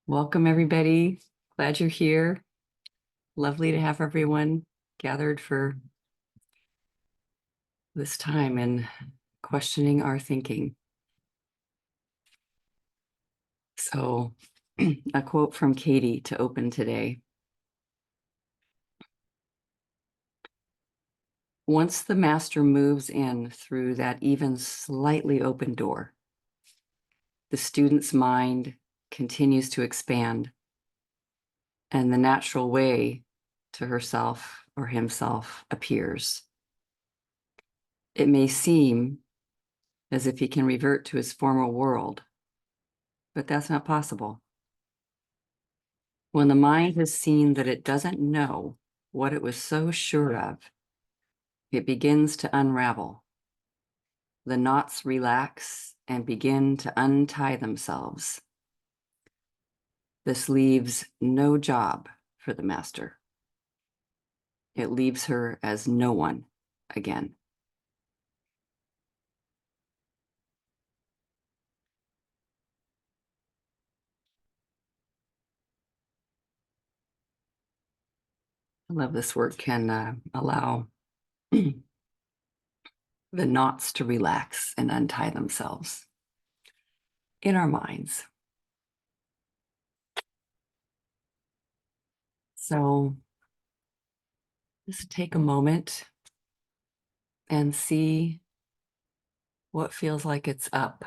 Welcome, everybody. Glad you're here. Lovely to have everyone gathered for this time in questioning our thinking. So, a quote from Katie to open today. Once the master moves in through that even slightly open door, the student's mind continues to expand, and the natural way to herself or himself appears. It may seem as if he can revert to his former world, but that's not possible. When the mind has seen that it doesn't know what it was so sure of, it begins to unravel. The knots relax and begin to untie themselves. This leaves no job for the master. It leaves her as no one again. I love this word can allow the knots to relax and untie themselves in our minds. So just take a moment and see what feels like it's up,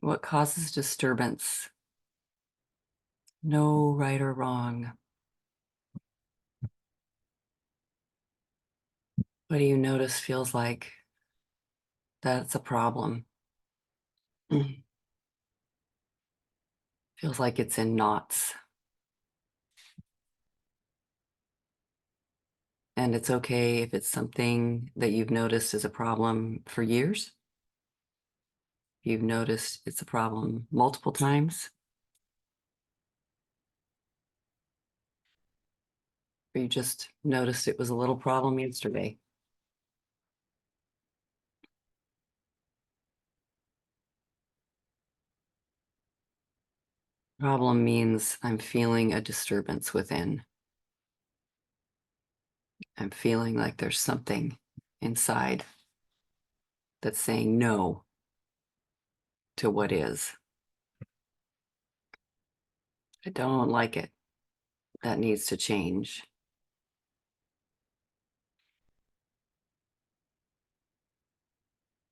what causes disturbance. No right or wrong. What do you notice feels like that's a problem? Feels like it's in knots. And it's okay if it's something that you've noticed is a problem for years. You've noticed it's a problem multiple times. Or you just noticed it was a little problem yesterday. Problem means I'm feeling a disturbance within. I'm feeling like there's something inside that's saying no to what is. I don't like it. That needs to change.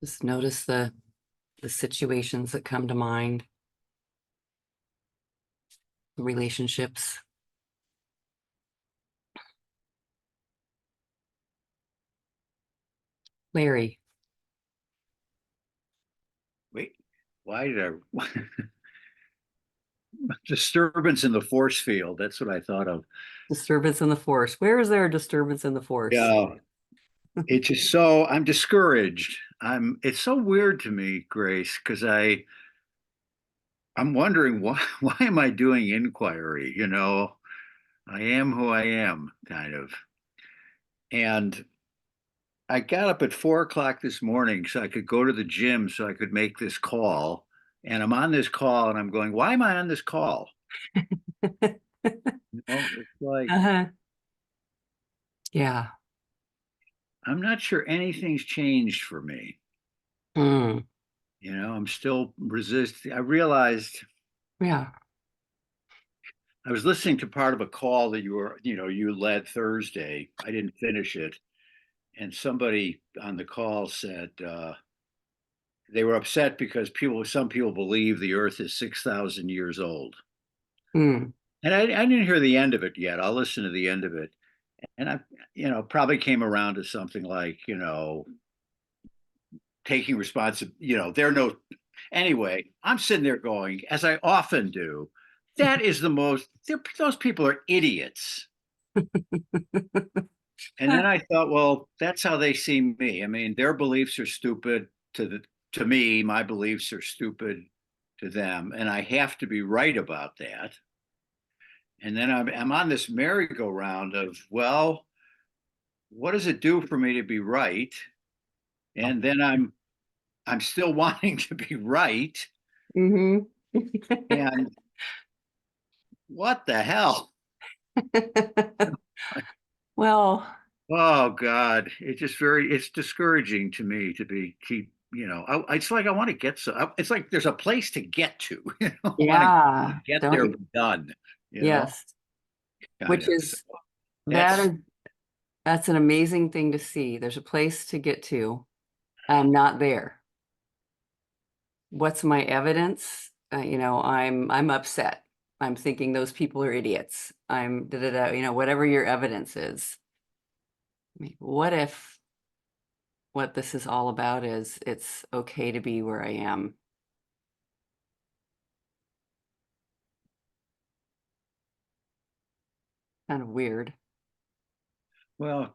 Just notice the situations that come to mind, the relationships. Larry. Wait, why did I disturbance in the force field? That's what I thought of. Disturbance in the force. Where is there a disturbance in the force? Yeah, it's just so I'm discouraged. It's so weird to me, Grace, because I'm wondering why am I doing inquiry? I am who I am, kind of. And I got up at 4 o'clock this morning so I could go to the gym so I could make this call. And I'm on this call and I'm going, why am I on this call? It's like Uh-huh. Yeah. I'm not sure anything's changed for me. Mm. I'm still resisting. I realized Yeah. I was listening to part of a call that you led Thursday. I didn't finish it. And somebody on the call said they were upset because some people believe the earth is 6,000 years old. Mm. And I didn't hear the end of it yet. I'll listen to the end of it. And probably came around to something like, taking responsibility, anyway, I'm sitting there going, as I often do, that is those people are idiots. And then I thought, well, that's how they see me. I mean, their beliefs are stupid to me, my beliefs are stupid to them, and I have to be right about that. And then I'm on this merry-go-round of, well, what does it do for me to be right? And then I'm still wanting to be right. Mm-hmm. And what the hell? Well, Oh God, it's discouraging to me to keep, it's like I want to get it's like there's a place to get to, I want to yeah, get don't there, you? be done, Yes, kind which of. So is that that's, is that's an amazing thing to see. There's a place to get to. I'm not there. What's my evidence? I'm upset. I'm thinking those people are idiots. I'm da da da, whatever your evidence is. I mean, what if what this is all about is it's okay to be where I am? Kind of weird. well,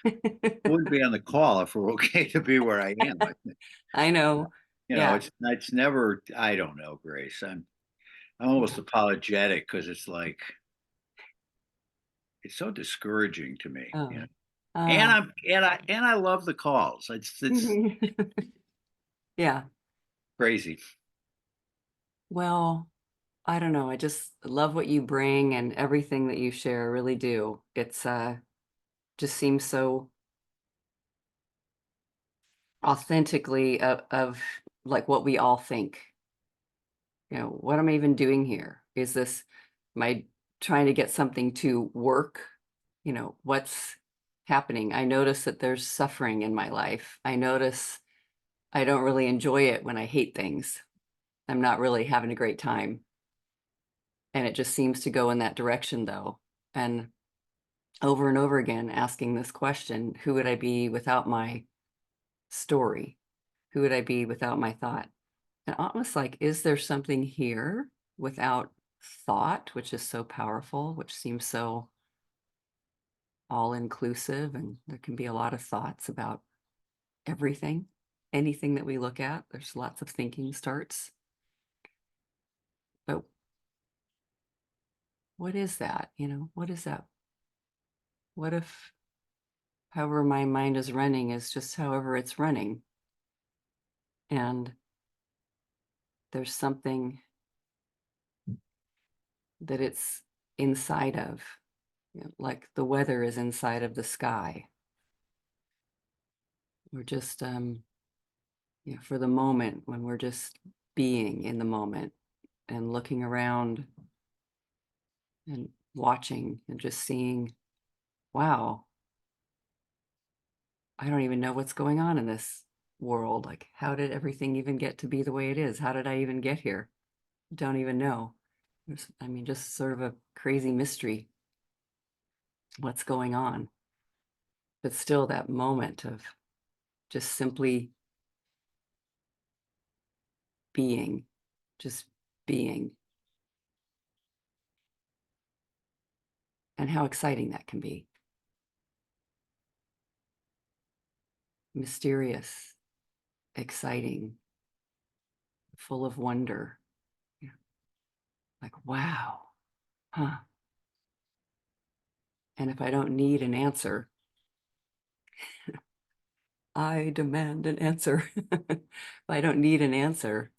wouldn't be on the call if we're okay to be where I am. I think, I know. Yeah. it's never, I don't know, Grace. I'm almost Yeah. apologetic because it's like, it's so discouraging to me, Oh. And Uh, I love the calls. It's yeah. crazy. Well, I don't know. I just love what you bring and everything that you share. I really do. It's just seems so authentically of like what we all think. What am I even doing here? Is this, am I trying to get something to work? What's happening? I notice that there's suffering in my life. I notice I don't really enjoy it when I hate things. I'm not really having a great time. And it just seems to go in that direction though. And over again, asking this question, who would I be without my story? Who would I be without my thought? And almost like, is there something here without thought, which is so powerful, which seems so all inclusive? And there can be a lot of thoughts about everything, anything that we look at. There's lots of thinking starts. But what is that? What is that? What if however my mind is running is just however it's running? And there's something that it's inside of, like the weather is inside of the sky. We're just for the moment, when we're just being in the moment and looking around and watching and just seeing, wow, I don't even know what's going on in this world. Like, how did everything even get to be the way it is? How did I even get here? Don't even know. Just sort of a crazy mystery. What's going on? But still, that moment of just simply being, just being, and how exciting that can be. Mysterious, exciting, full of wonder. Yeah. Like, wow, huh? And if I don't need an answer, I demand an answer. If I don't need an answer,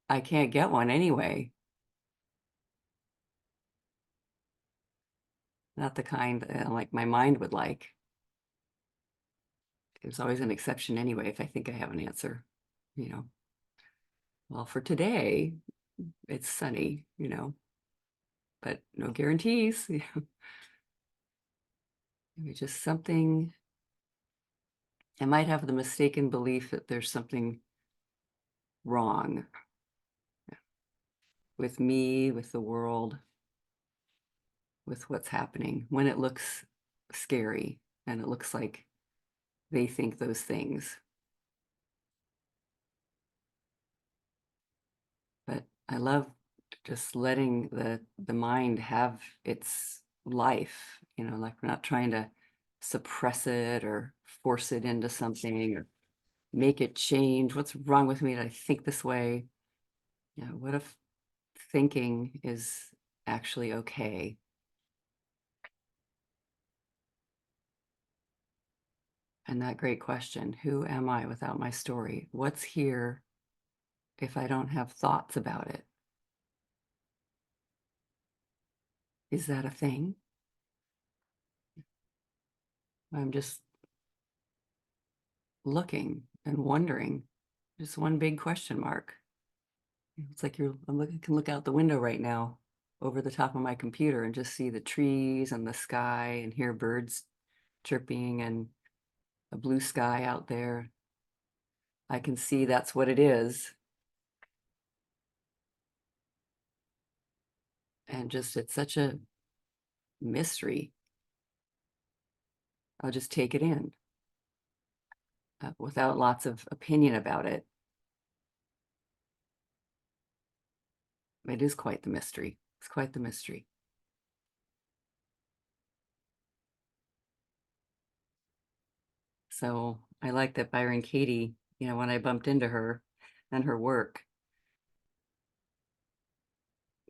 I can't get one anyway. Not the kind that like my mind would like. There's always an exception anyway if I think I have an answer. You know, well, for today, it's sunny, but no guarantees. Maybe just something. I might have the mistaken belief that there's something wrong with me, with the world, with what's happening when it looks scary and it looks like they think those things. But I love just letting the mind have its life, like we're not trying to suppress it or force it into something or make it change. What's wrong with me that I think this way? What if thinking is actually okay? And that great question, who am I without my story? What's here if I don't have thoughts about it? Is that a thing? I'm just looking and wondering. Just one big question mark. It's like can look out the window right now over the top of my computer and just see the trees and the sky and hear birds chirping and a blue sky out there. I can see that's what it is. And just, it's such a mystery. I'll just take it in without lots of opinion about it. It is quite the mystery. It's quite the mystery. So I like that Byron Katie, when I bumped into her and her work,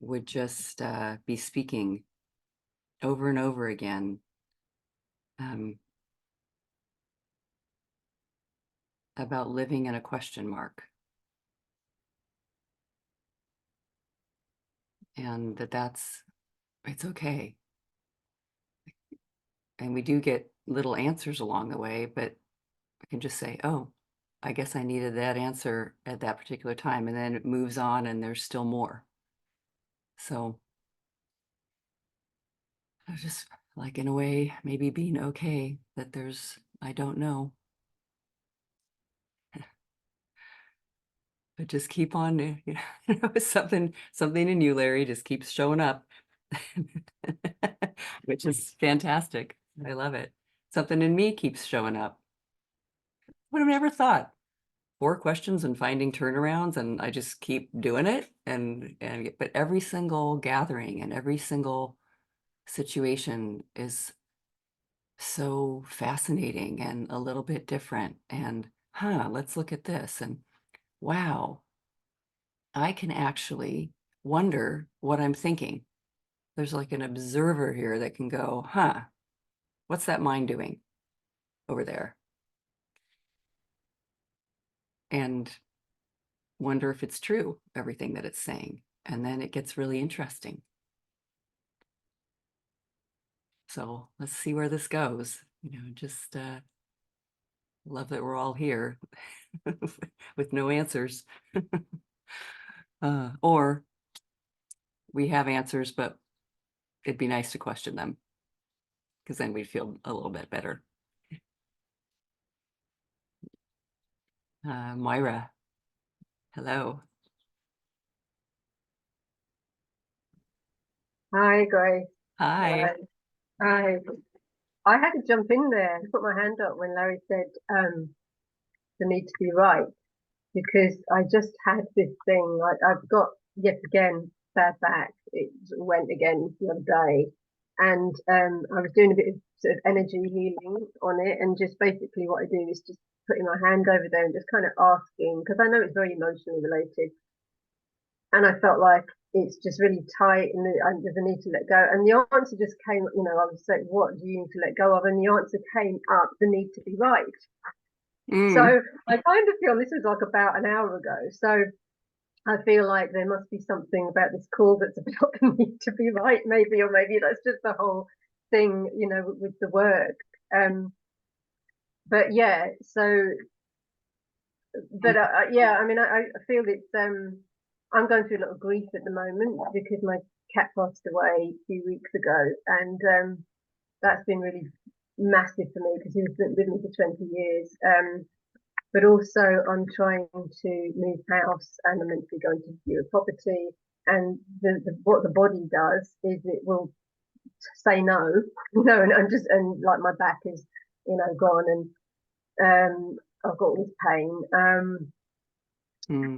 would just be speaking over and over again about living in a question mark. And it's okay. And we do get little answers along the way, but I can just say, oh, I guess I needed that answer at that particular time. And then it moves on and there's still more. So I was just like, in a way, maybe being okay that I don't know. But just keep on, something in you, Larry, just keeps showing up, which is fantastic. I love it. Something in me keeps showing up. Would have never thought. 4 questions and finding turnarounds, and I just keep doing it. But every single gathering and every single situation is so fascinating and a little bit different. And let's look at this. And wow, I can actually wonder what I'm thinking. There's like an observer here that can go, what's that mind doing over there? And wonder if it's true, everything that it's saying. And then it gets really interesting. So let's see where this goes. Just love that we're all here with no answers. Or we have answers, but it'd be nice to question them because then we'd feel a little bit better. Moira, hello. Hi, Grace. Hi. Hi. I had to jump in there and put my hand up when Larry said the need to be right, because I just had this thing. I've got, yet again, bad back. It went again the other day. And I was doing a bit of sort of energy healing on it. And just basically what I do is just putting my hand over there and just kind of asking, because I know it's very emotionally related. And I felt like it's just really tight and there's a need to let go. And the answer just came, I was saying, what do you need to let go of? And the answer came up, the need to be right. So I kind of feel this was like about an hour ago. So I feel like there must be something about this call that's about the need to be right, maybe, or maybe that's just the whole thing, with the work. But yeah, so, but yeah, I mean, I feel it's, I'm going through a lot of grief at the moment because my cat passed away a few weeks ago, and that's been really massive for me because he was with me for 20 years. But also, I'm trying to move house, and I'm meant to be going to view a property. And what the body does is it will say no, and like my back is, gone, and I've got all this pain.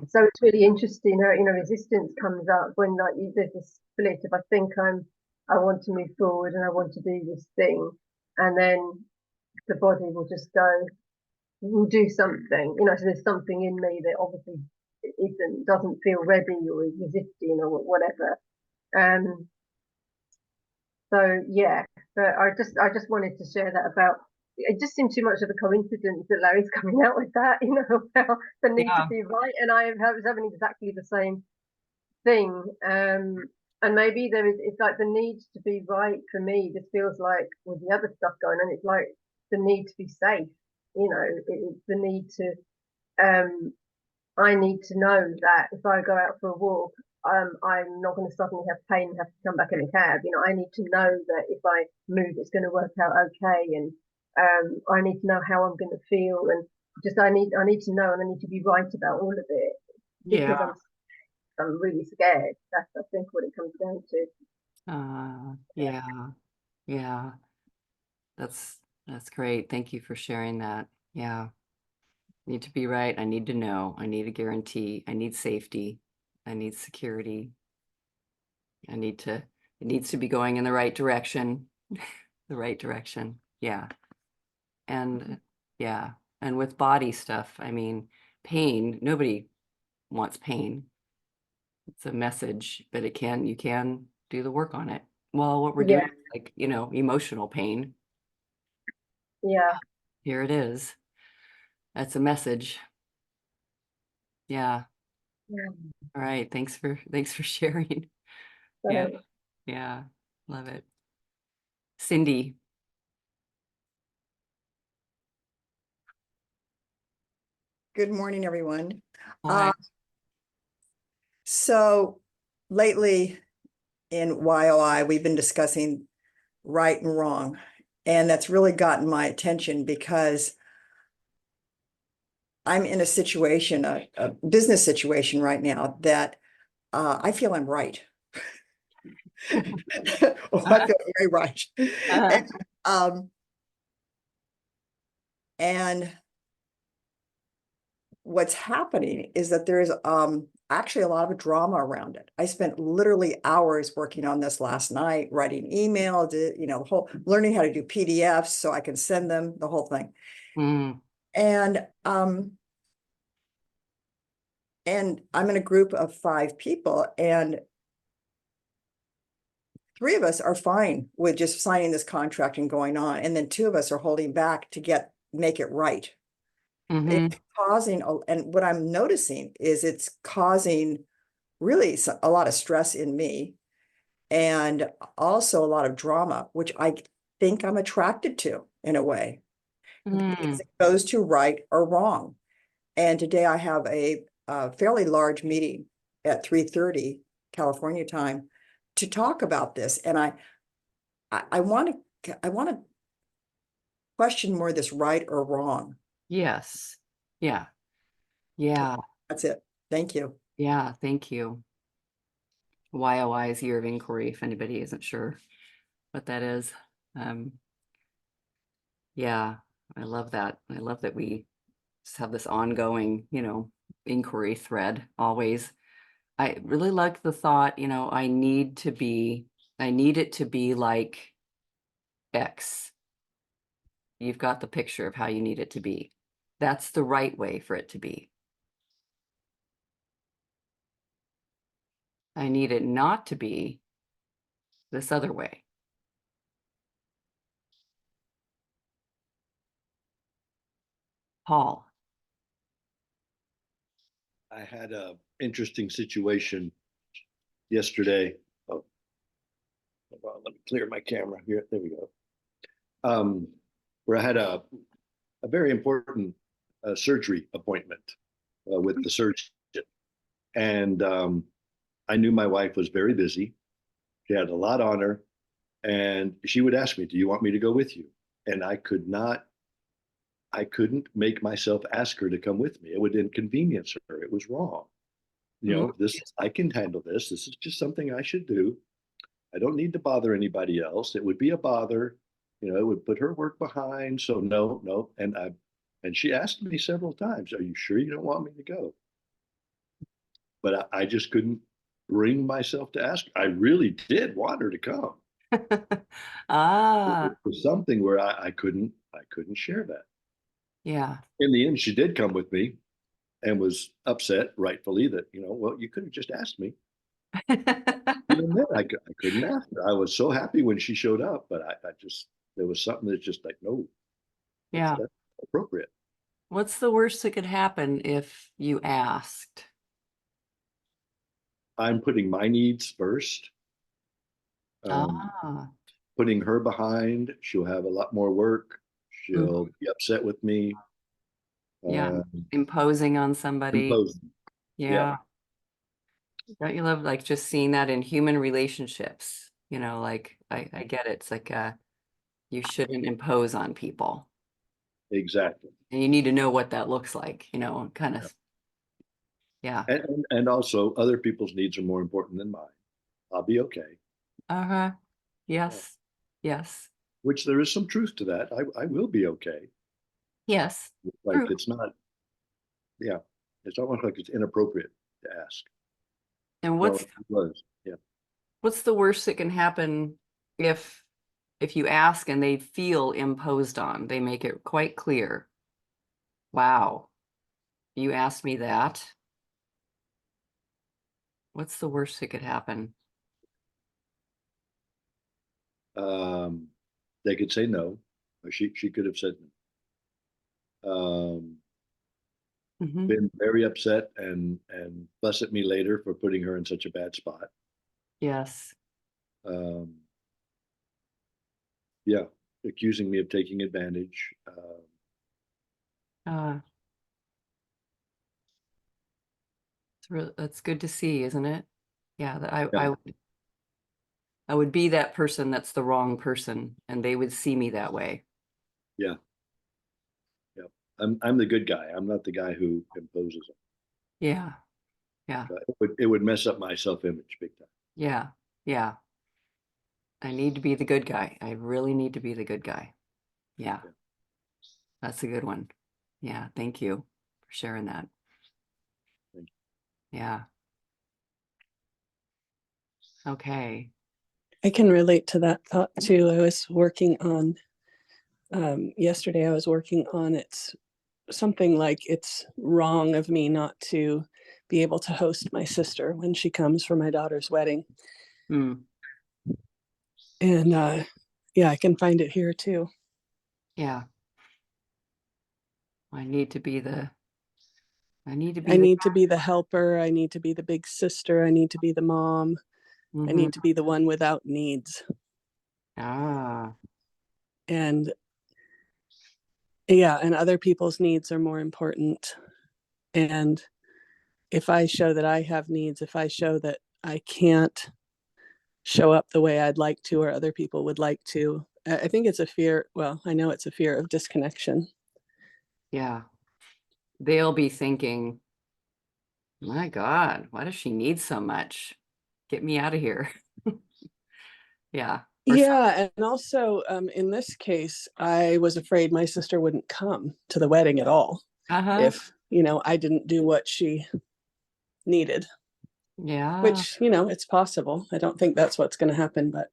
So it's really interesting how, resistance comes up when there's a split. If I think I want to move forward and I want to do this thing, and then the body will just go, we'll do something, so there's something in me that obviously doesn't feel ready or is resisting or whatever. So yeah, but I just wanted to share that about it just seemed too much of a coincidence that Larry's coming out with that, about the need to Yeah. be right. And I was having exactly the same thing. And maybe it's like the need to be right for me just feels like with the other stuff going on, it's like the need to be safe, it's the need to, I need to know that if I go out for a walk, I'm not going to suddenly have pain and have to come back in a cab. I need to know that if I move, it's going to work out okay. And I need to know how I'm going to feel. And just, I need to know, and I need to be right about all of it because Yeah. I'm really scared. That's, I think, what it comes down to. Yeah. Yeah. That's great. Thank you for sharing that. Yeah. Need to be right. I need to know. I need a guarantee. I need safety. I need security. It needs to be going in the right direction. The right direction. Yeah. And yeah. And with body stuff, I mean, pain, nobody wants pain. It's a message, but you can do the work on it. Well, what we're doing, Yeah, like, emotional pain. yeah. Here it is. That's a message. Yeah. Yeah. All right. Thanks for sharing. Yeah. So, Yeah. Love it. Cindy. Good morning, everyone. Hi. So lately in YOI, we've been discussing right and wrong, and that's really gotten my attention because I'm in a situation, a business situation right now that I feel I'm right. Oh, I feel very right. And what's happening is that there's actually a lot of drama around it. I spent literally hours working on this last night, writing emails, learning how to do PDFs so I can send them, the whole thing. Mm. And I'm in a group of 5 people, and 3 of us are fine with just signing this contract and going on, and then 2 of us are holding back to make it right. Mhm. It's causing, and what I'm noticing is it's causing really a lot of stress in me, and also a lot of drama, which I think I'm attracted to in a way, because it goes to right or wrong. And today I have a fairly large meeting at 3:30 California time to talk about this, and I want to question more this right or wrong. Yes. Yeah. Yeah. That's it. Thank you. Yeah. Thank you. YOI is Year of Inquiry, if anybody isn't sure what that is. Yeah, I love that. I love that we just have this ongoing, inquiry thread always. I really like the thought, I need it to be like X. You've got the picture of how you need it to be. That's the right way for it to be. I need it not to be this other way. Paul. I had a interesting situation yesterday. Oh, hold on, let me clear my camera here. There we go. Where I had a very important surgery appointment with the surgeon, and I knew my wife was very busy. She had a lot on her, and she would ask me, "Do you want me to go with you?" And I couldn't make myself ask her to come with me. It would inconvenience her. It was wrong. I can handle this. This is just something I should do. I don't need to bother anybody else. It would be a bother. It would put her work behind. So no, no. And she asked me several times, "Are you sure you don't want me to go?" But I just couldn't bring myself to ask. I really did want her to come. Ah, It was something where I couldn't share that. yeah. In the end, she did come with me and was upset, rightfully, that, well, you could have just asked me. Even then, I couldn't ask her. I was so happy when she showed up, but there was something that's just like, no. Yeah. That's appropriate. What's the worst that could happen if you asked? I'm putting my needs first. Ah, Putting her behind, she'll have a lot more work. She'll mhm. be upset with me. Yeah, Uh, imposing on somebody. imposing. Yeah. Don't you love like just seeing that in human relationships? You know, like I get it. It's like you shouldn't impose on people. Exactly. And you need to know what that looks like, you know, kind Yeah. of, yeah. And also other people's needs are more important than mine. I'll be okay. Uh-huh. Yeah. Yes. Yes. Which there is some truth to that. I will be okay. Yes. Like True. it's not, yeah, it's almost like it's inappropriate to ask. And Well, it was, yeah. what's the worst that can happen if you ask and they feel imposed on? They make it quite clear. Wow, you asked me that. What's the worst that could happen? Um, they could say no, or she could have said no. Mhm. Been very upset and fuss at me later for putting her in such a bad spot. Yes. Um, yeah, accusing me of taking advantage. Uh, that's good to see, isn't it? Yeah, that Yeah, I would be that person that's the wrong person, and they would see me that way. yeah, yeah. I'm the good guy. I'm not the guy who imposes. Yeah, yeah, It would mess up my self-image big time. yeah, yeah. I need to be the good guy. I really need to be the good guy. Yeah, Yeah. that's a good one. Yeah, thank you for sharing that. Thank Yeah. Okay. I can relate to that thought too. I was working on yesterday. I was working on it's something like it's wrong of me not to be able to host my sister when she comes for my daughter's wedding, Mm, and yeah, I can find it here too. yeah. I need to be the I need to I be the need to be the helper. I need to be the big sister. I need to be the mom. I Mhm. need to be the one without needs. Ah, And yeah, and other people's needs are more important. And if I show that I have needs, if I show that I can't show up the way I'd like to or other people would like to, I think it's a fear. Well, I know it's a fear of disconnection. yeah. They'll be thinking, my God, why does she need so much? Get me out of here. Yeah. Yeah. And also in this case, I was afraid my sister wouldn't come to the wedding at all Uh-huh. if, I didn't do what she needed, Yeah. which, it's possible. I don't think that's what's going to happen, but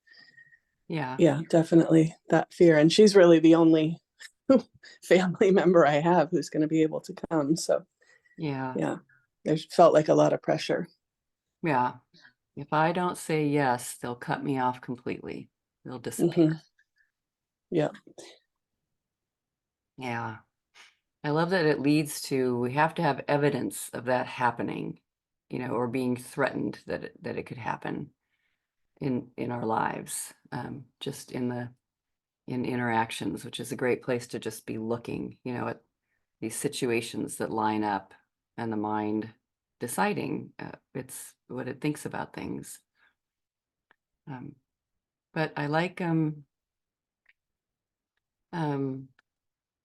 Yeah. yeah, definitely that fear. And she's really the only family member I have who's going to be able to come. So Yeah. yeah, it felt like a lot of pressure. Yeah. If I don't say yes, they'll cut me off completely. They'll disappear. Mm-hmm. Yeah. Yeah. I love that it leads to we have to have evidence of that happening, or being threatened that it could happen in our lives, just in interactions, which is a great place to just be looking, at these situations that line up and the mind deciding it's what it thinks about things. But I like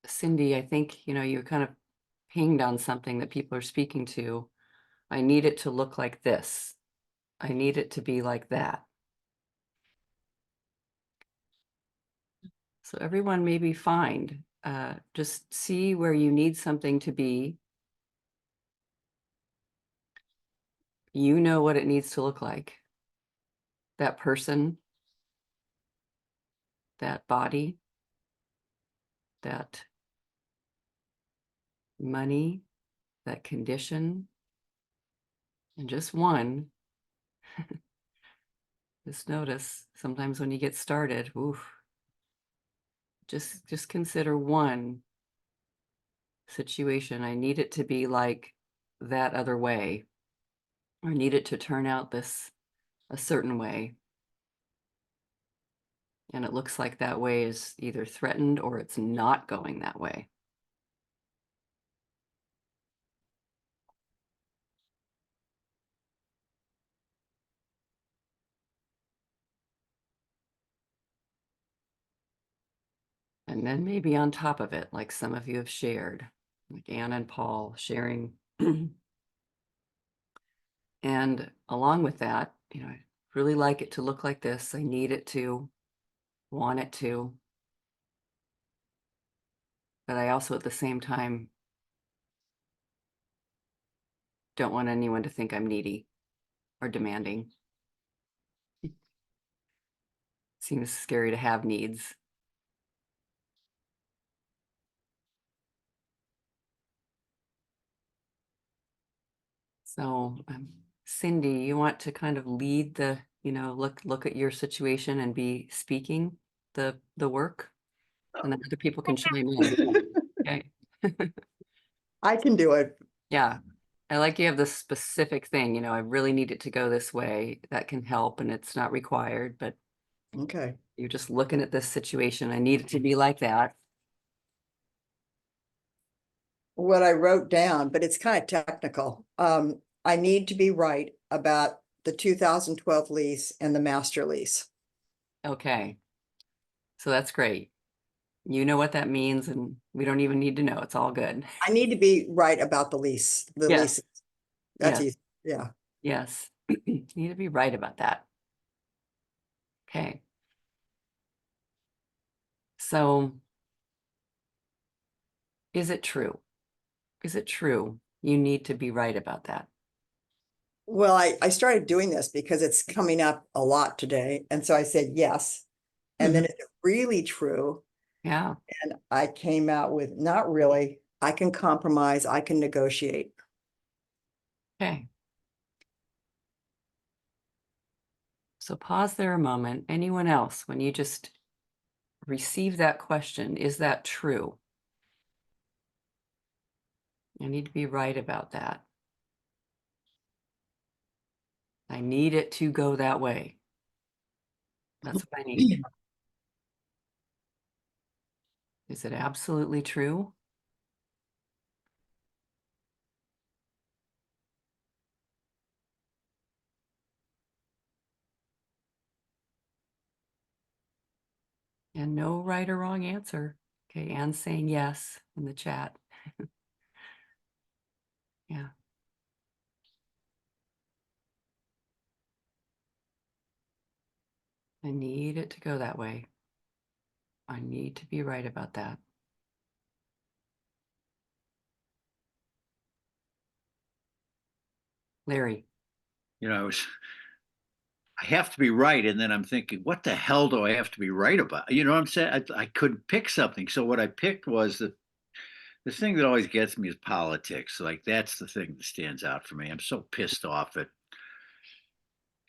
Cindy, I think, you kind of pinged on something that people are speaking to. I need it to look like this. I need it to be like that. So everyone maybe find, just see where you need something to be. You know what it needs to look like. That person, that body, that money, that condition, and just one. Just notice sometimes when you get started, oof, just consider one situation. I need it to be like that other way. I need it to turn out a certain way. And it looks like that way is either threatened or it's not going that way. And then maybe on top of it, like some of you have shared, like Anne and Paul sharing. And along with that, I really like it to look like this. I need it to, want it to. But I also at the same time don't want anyone to think I'm needy or demanding. Seems scary to have needs. So Cindy, you want to kind of lead the, look at your situation and be speaking the work, and then other people can chime in. Okay. I can do it. Yeah. I like you have this specific thing, I really need it to go this way. That can help, and it's not required, but Okay. you're just looking at this situation. I need it to be like that. What I wrote down, but it's kind of technical. I need to be right about the 2012 lease and the master lease. Okay. So that's great. You know what that means, and we don't even need to know. It's all good. I need to be right about the lease, the Yes. lease. That's Yes. easy. Yeah. Yes. You need to be right about that. Okay. So is it true? Is it true you need to be right about that? Well, I started doing this because it's coming up a lot today. And so I said yes. And then is it really true? Yeah. And I came out with not really. I can compromise. I can negotiate. Okay. So pause there a moment. Anyone else, when you just receive that question, is that true? I need to be right about that. I need it to go that way. That's what I need. Is it absolutely true? And no right or wrong answer. Okay, Anne's saying yes in the chat. Yeah. I need it to go that way. I need to be right about that. Larry. I have to be right. And then I'm thinking, what the hell do I have to be right about? You know what I'm saying? I couldn't pick something. So what I picked was the thing that always gets me is politics. Like that's the thing that stands out for me. I'm so pissed off at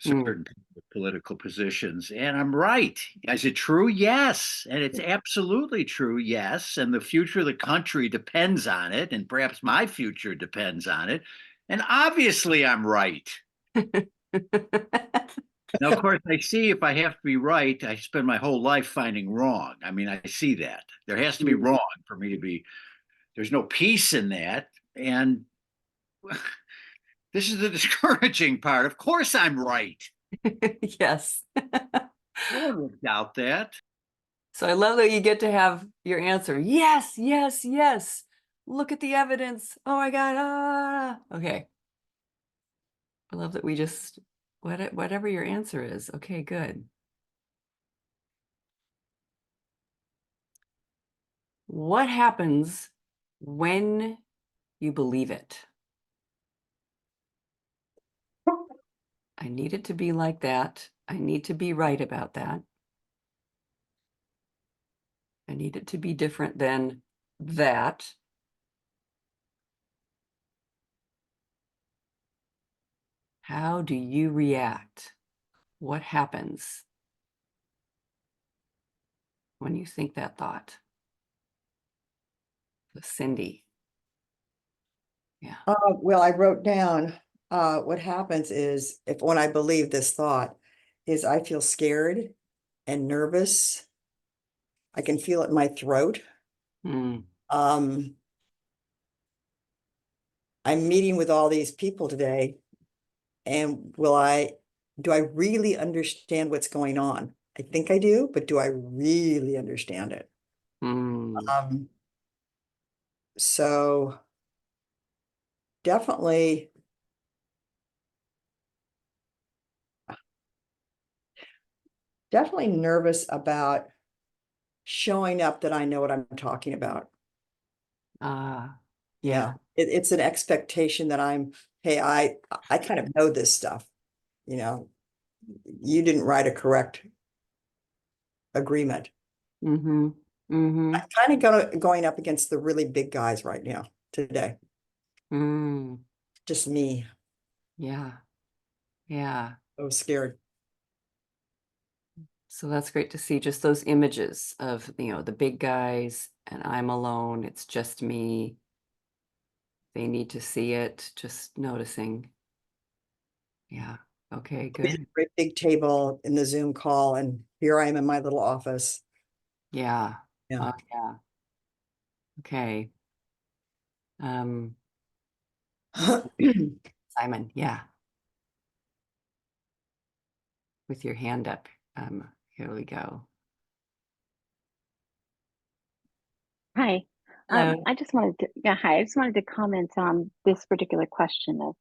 certain political positions. And I'm right. Is it true? Yes. And it's absolutely true. Yes. And the future of the country depends on it. And perhaps my future depends on it. And obviously I'm right. Now, of course, I see if I have to be right, I spend my whole life finding wrong. I mean, I see that. There has to be wrong for me to be, there's no peace in that. And this is the discouraging part. Of course, I'm right. Yes. No one would doubt that. So I love that you get to have your answer. Yes, yes, yes. Look at the evidence. Oh my God. Ah. Okay. I love that we just, whatever your answer is. Okay, good. What happens when you believe it? I need it to be like that. I need to be right about that. I need it to be different than that. How do you react? What happens? when you think that thought? Cindy. Yeah. Well, I wrote down, what happens is when I believe this thought is I feel scared and nervous. I can feel it in my throat. Mm, I'm meeting with all these people today, and do I really understand what's going on? I think I do, but do I really understand it? mm, So definitely nervous about showing up that I know what I'm talking about. yeah. Yeah. It's an expectation that hey, I kind of know this stuff, you know, you didn't write a correct agreement. Mm-hmm. Mm-hmm. I'm kind of going up against the really big guys right now today. Mm, Just me. yeah. Yeah. I was scared. So that's great to see just those images of, the big guys and I'm alone. It's just me. They need to see it, just noticing. Yeah. Okay, We had good. a great big table in the Zoom call, and here I am in my little office. Yeah. Yeah. Yeah. Okay. Um, Simon, yeah. With your hand up. Here we go. Hi. Hello. I just wanted to, yeah, hi. I just wanted to comment on this particular question of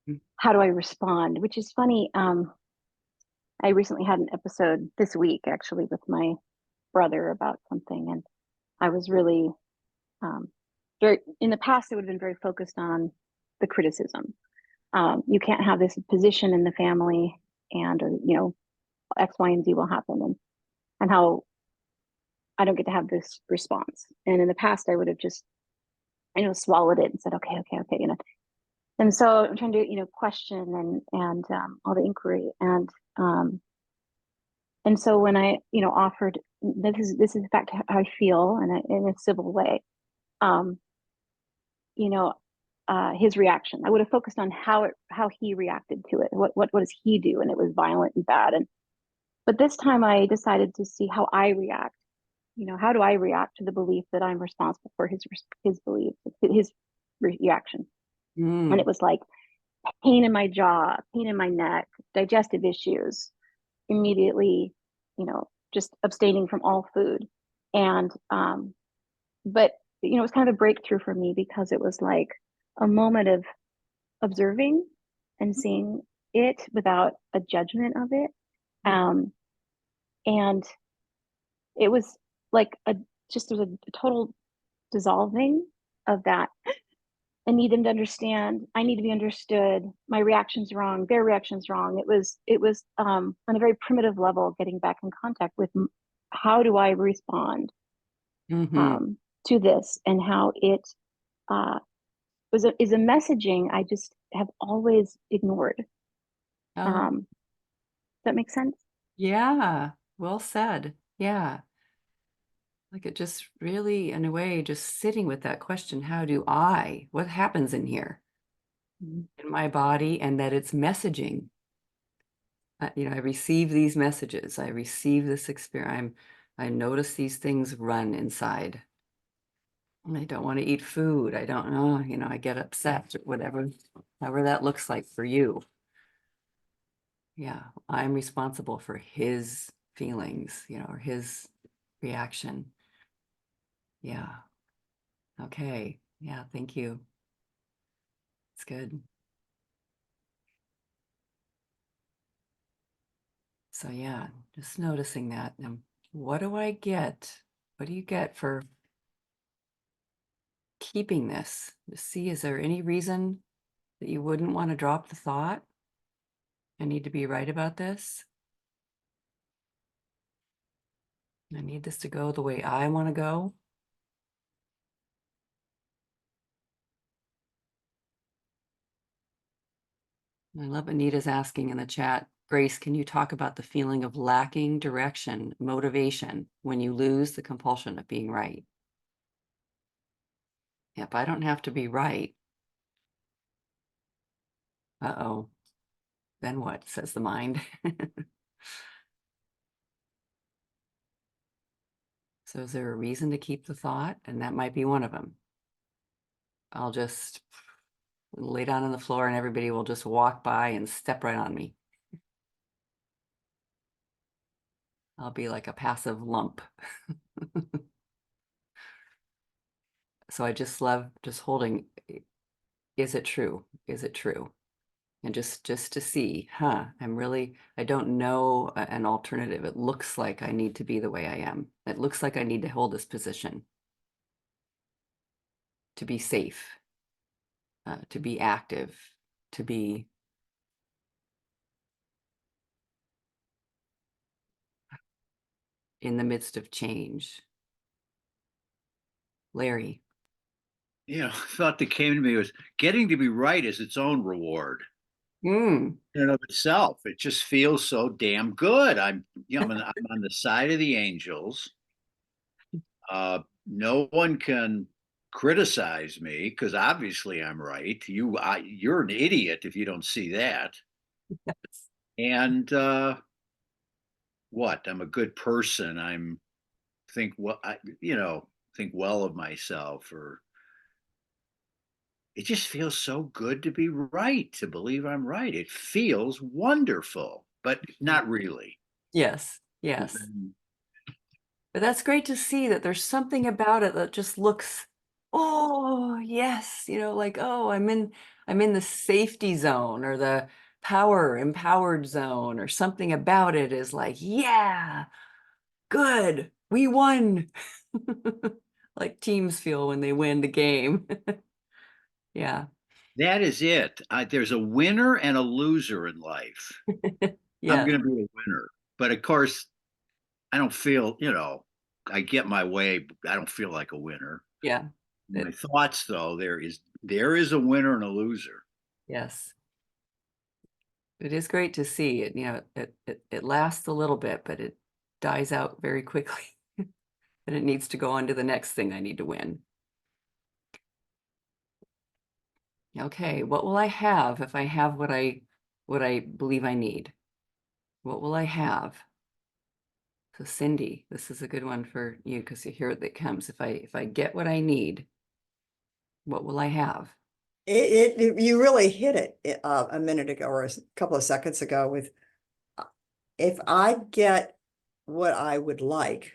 Mm. how do I respond, which is funny. I recently had an episode this week actually with my brother about something, and I was really very, in the past, it would have been very focused on the criticism. You can't have this position in the family, and or X, Y, and Z will happen, and how I don't get to have this response. And in the past, I would have just swallowed it and said, okay, okay, okay, And so I'm trying to, question and all the inquiry and so when I, offered this is in fact how I feel and in a civil way, um, you know, his reaction. I would have focused on how he reacted to it. What does he do? And it was violent and bad. But this time I decided to see how I react. How do I react to the belief that I'm responsible for his belief, his reaction? And Mm, it was like pain in my jaw, pain in my neck, digestive issues, immediately, just abstaining from all food. And, but, it was kind of a breakthrough for me because it was like a moment of observing and seeing it without a judgment of it. Um, and it was like there's a total dissolving of that. I need them to understand. I need to be understood. My reaction's wrong. Their reaction's wrong. It was on a very primitive level, getting back in contact with how do I respond mm-hmm. to this, and how it uh, is a messaging I just have always ignored. Oh, Does that make sense? yeah. Well said. Yeah. Like it just really, in a way, just sitting with that question, what happens in here Mhm. in my body, and that it's messaging. I receive these messages. I receive this experience. I notice these things run inside. I don't want to eat food. I don't know, I get upset, whatever, however that looks like for you. Yeah, I'm responsible for his feelings, or his reaction. Yeah. Okay. Yeah, thank you. It's good. So yeah, just noticing that. What do I get? What do you get for keeping this? To see, is there any reason that you wouldn't want to drop the thought? I need to be right about this. I need this to go the way I want to go. I love Anita's asking in the chat, Grace, can you talk about the feeling of lacking direction, motivation, when you lose the compulsion of being right? Yep, I don't have to be right. Uh-oh. Then what, says the mind. So is there a reason to keep the thought? And that might be one of them. I'll just lay down on the floor and everybody will just walk by and step right on me. I'll be like a passive lump. So I just love just holding, is it true? Is it true? And just to see, I don't know an alternative. It looks like I need to be the way I am. It looks like I need to hold this position to be safe, to be active, to be in the midst of change. Larry. You know, thought that came to me was getting to be right is its own reward. Mm. In and of itself. It just feels so damn good. I'm on the side of the angels. No one can criticize me because obviously I'm right. You're an idiot if you don't see that. And what? I'm a good person. Think what I think well of myself, or it just feels so good to be right, to believe I'm right. It feels wonderful, but not really. Yes, yes. But that's great to see that there's something about it that just looks, oh, yes, like, oh, I'm in the safety zone or the empowered zone, or something about it is like, yeah, good, we won. Like teams feel when they win the game. Yeah. That is it. There's a winner and a loser in life. I'm Yeah. going to be a winner. But of course, I don't feel, I get my way. I don't feel like a winner. Yeah. My thoughts, though, there is a winner and a loser. Yes. It is great to see it. It lasts a little bit, but it dies out very quickly. And it needs to go on to the next thing I need to win. Okay, what will I have if I have what I believe I need? What will I have? So Cindy, this is a good one for you because here it comes. If I get what I need, what will I have? You really hit it a minute ago or a couple of seconds ago with, if I get what I would like,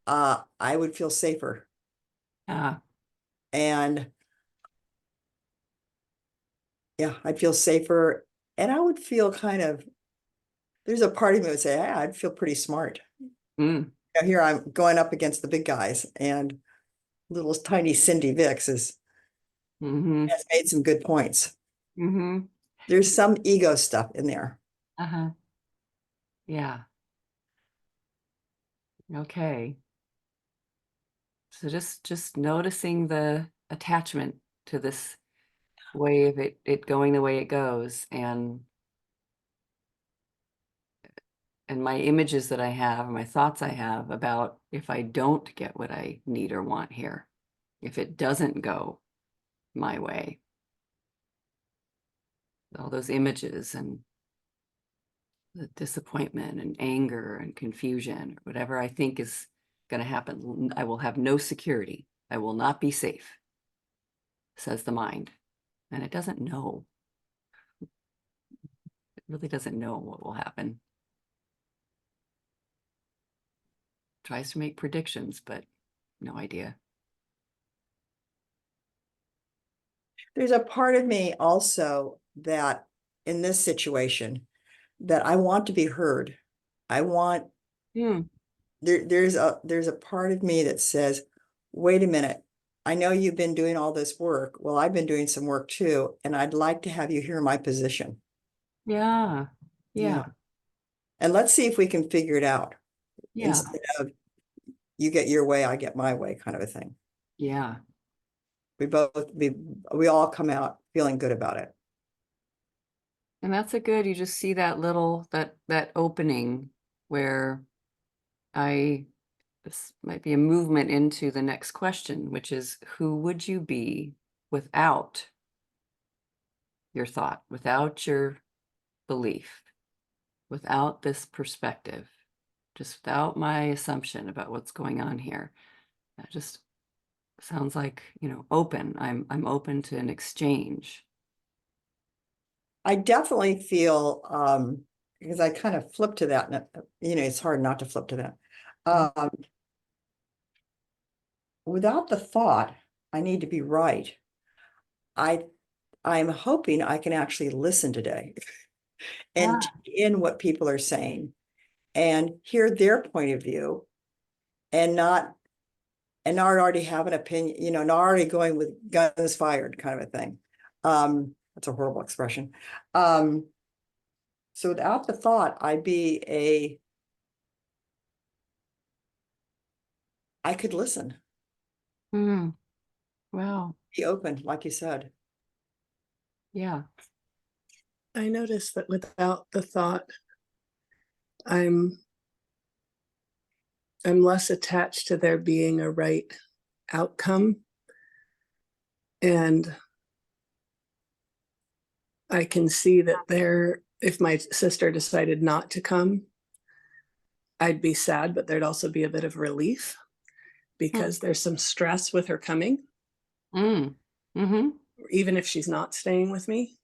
I would feel safer. And yeah, I'd feel safer, and I would feel there's a part of me that would say, hey, I'd feel pretty smart. Mm. Here I'm going up against the big guys, and little tiny Cindy Vicks has made some good points. There's some ego stuff in there. Yeah. Okay. So just noticing the attachment to this way of it going the way it goes, and my images that I have, my thoughts I have about if I don't get what I need or want here, if it doesn't go my way, all those images and the disappointment and anger and confusion, or whatever I think is going to happen, I will have no security. I will not be safe, says the mind. And it doesn't know. It really doesn't know what will happen. Tries to make predictions, but no idea. There's a part of me also that in this situation that I want to be heard. I want, there's a part of me that says, wait a minute, I know you've been doing all this work. Well, I've been doing some work too, and I'd like to have you hear my position. Yeah. And let's see if we can figure it out. Yeah. Instead of you get your way, I get my way kind of a thing. Yeah. We all come out feeling good about it. And that's a good, you just see that little, that opening where this might be a movement into the next question, which is, who would you be without your thought, without your belief, without this perspective, just without my assumption about what's going on here? That just sounds like, open. I'm open to an exchange. I definitely feel, because I kind of flip to that, and, it's hard not to flip to that. Without the thought, I need to be right. I'm hoping I can actually listen today and take in what people are saying and hear their point of view and not already have an opinion, not already going with guns fired kind of a thing. That's a horrible expression. So without the thought, I could listen, Wow. be open, like you said. Yeah. I notice that without the thought, I'm less attached to there being a right outcome. And I can see that if my sister decided not to come, I'd be sad, but there'd also be a bit of relief because there's some stress with her coming. Mm-hmm. Even if she's not staying with me.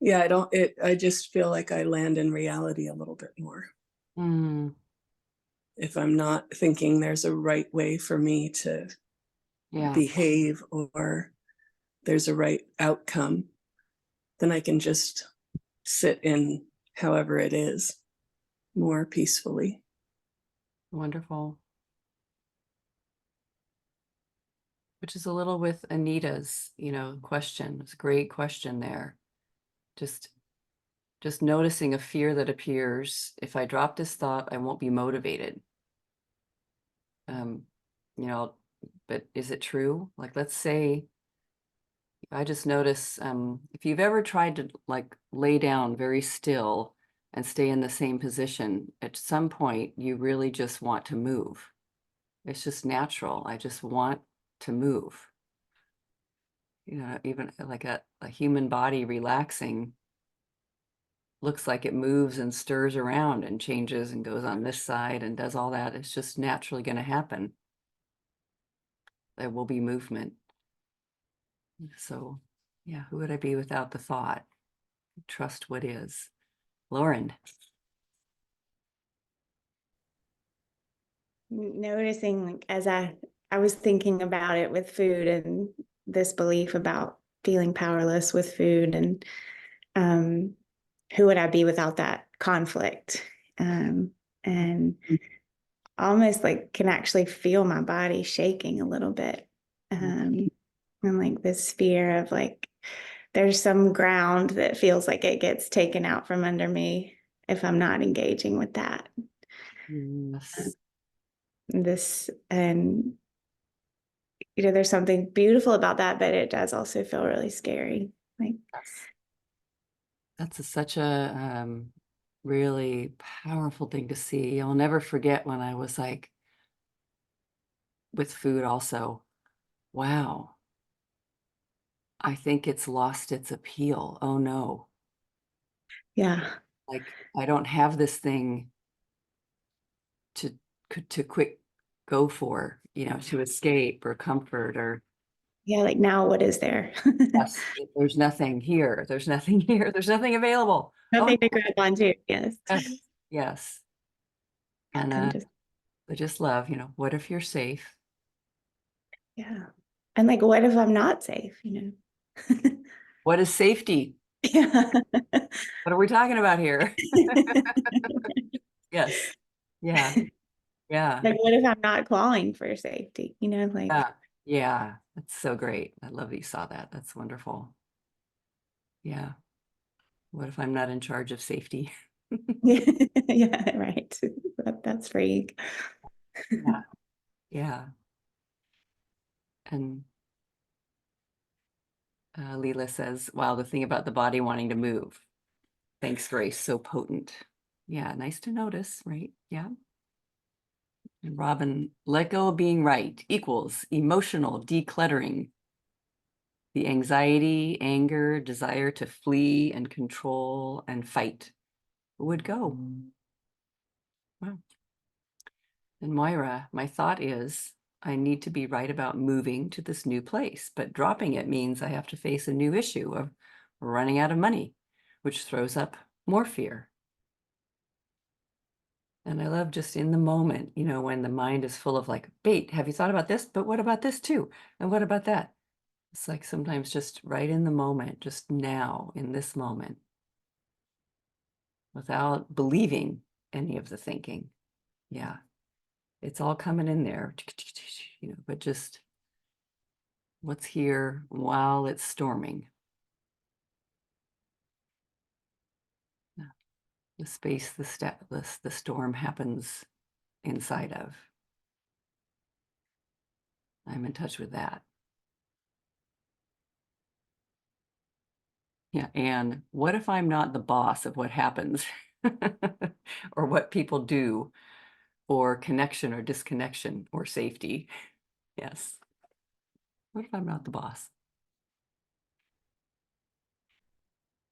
Yeah, I just feel like I land in reality a little bit more. If I'm not thinking there's a right way for me to behave or there's a right outcome, then I can just sit in however it is more peacefully. Wonderful. Which is a little with Anita's, question. It's a great question there. Just noticing a fear that appears. If I drop this thought, I won't be motivated. But is it true? Like, let's say I just notice, if you've ever tried to lay down very still and stay in the same position, at some point you really just want to move. It's just natural. I just want to move. Even like a human body relaxing looks like it moves and stirs around and changes and goes on this side and does all that. It's just naturally going to happen. There will be movement. So, yeah, who would I be without the thought? Trust what is. Lauren. Noticing, as I was thinking about it with food and this belief about feeling powerless with food, and who would I be without that conflict? And almost can actually feel my body shaking a little bit. And this fear of there's some ground that feels like it gets taken out from under me if I'm not engaging with that. Yes. There's something beautiful about that, but it does also feel really scary. That's such a really powerful thing to see. I'll never forget when I was with food also. Wow. I think it's lost its appeal. Oh no. Yeah. I don't have this thing to quick go for, to escape or comfort or. Yeah, now what is there? Yes, there's nothing here. There's nothing here. There's nothing available. Nothing to grab onto. Yes. Yes. And I just love, what if you're safe? Yeah. And what if I'm not safe, What is safety? Yeah. What are we talking about here? Yes. Yeah. Yeah. What if I'm not clawing for safety, Yeah. That's so great. I love that you saw that. That's wonderful. Yeah. What if I'm not in charge of safety? Yeah, right. That's freeing. Yeah. Yeah. And Leela says, wow, the thing about the body wanting to move. Thanks, Grace, so potent. Yeah, nice to notice, right? Yeah. And Robin, let go of being right equals emotional decluttering. The anxiety, anger, desire to flee and control and fight would go. Wow. And Moira, my thought is, I need to be right about moving to this new place, but dropping it means I have to face a new issue of running out of money, which throws up more fear. And I love just in the moment, you know, when the mind is full of like, wait, have you thought about this? But what about this too? And what about that? It's like sometimes just right in the moment, just now in this moment, without believing any of the thinking. Yeah, it's all coming in there, you know, but just what's here while it's storming. The space the storm happens inside of. I'm in touch with that. Yeah, and what if I'm not the boss of what happens or what people do or connection or disconnection or safety? Yes. What if I'm not the boss?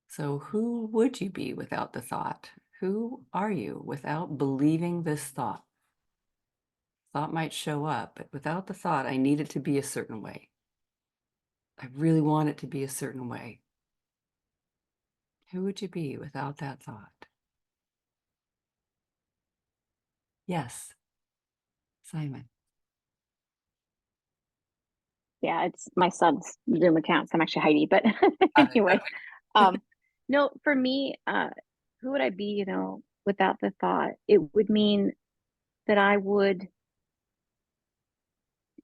So who would you be without the thought? Who are you without believing this thought? Thought might show up, but without the thought, I need it to be a certain way. I really want it to be a certain way. Who would you be without that thought? Yes, Simon. Yeah, it's my son's Zoom account, so I'm actually Heidi. But anyway, no, for me, who would I be, you know, without the thought? It would mean that I would,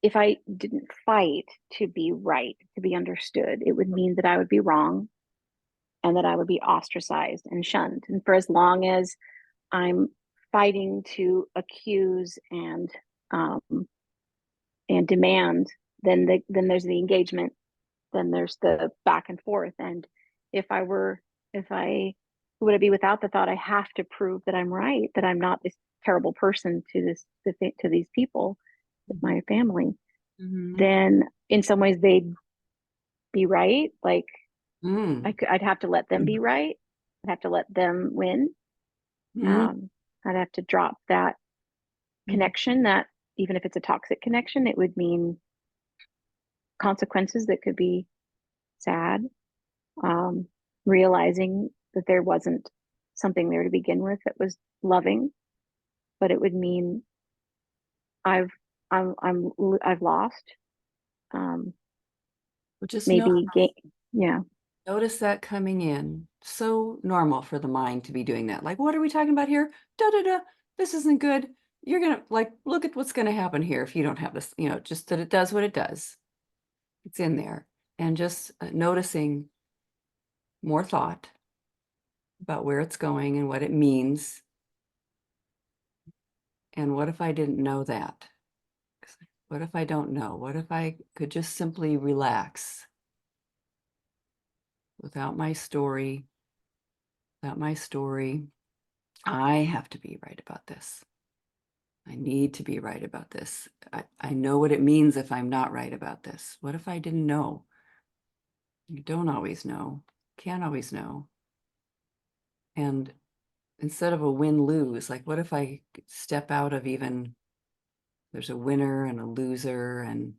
if I didn't fight to be right, to be understood, it would mean that I would be wrong and that I would be ostracized and shunned. And for as long as I'm fighting to accuse um, and demand, then there's the engagement, then there's the back and forth. And if I who would I be without the thought I have to prove that I'm right, that I'm not this terrible person to these people, with my family, then in some ways they'd be right. Like I'd have to let them be right. I'd have to let them win. I'd have to drop that connection, that even if it's a toxic connection, it would mean consequences that could be sad. Realizing that there wasn't something there to begin with that was loving, but it would mean I've lost. Just Maybe yeah. Notice that coming in. So normal for the mind to be doing that. Like, what are we talking about here? Da da da. This isn't good. You're gonna like look at what's gonna happen here if you don't have this. You know, just that it does what it does. It's in there, and just noticing more thought about where it's going and what it means. And what if I didn't know that? What if I don't know? What if I could just simply relax without my story? Without my story, I have to be right about this. I need to be right about this. I know what it means if I'm not right about this. What if I didn't know? You don't always know, can't always know. And instead of a win-lose, like what if I step out of even, there's a winner and a loser and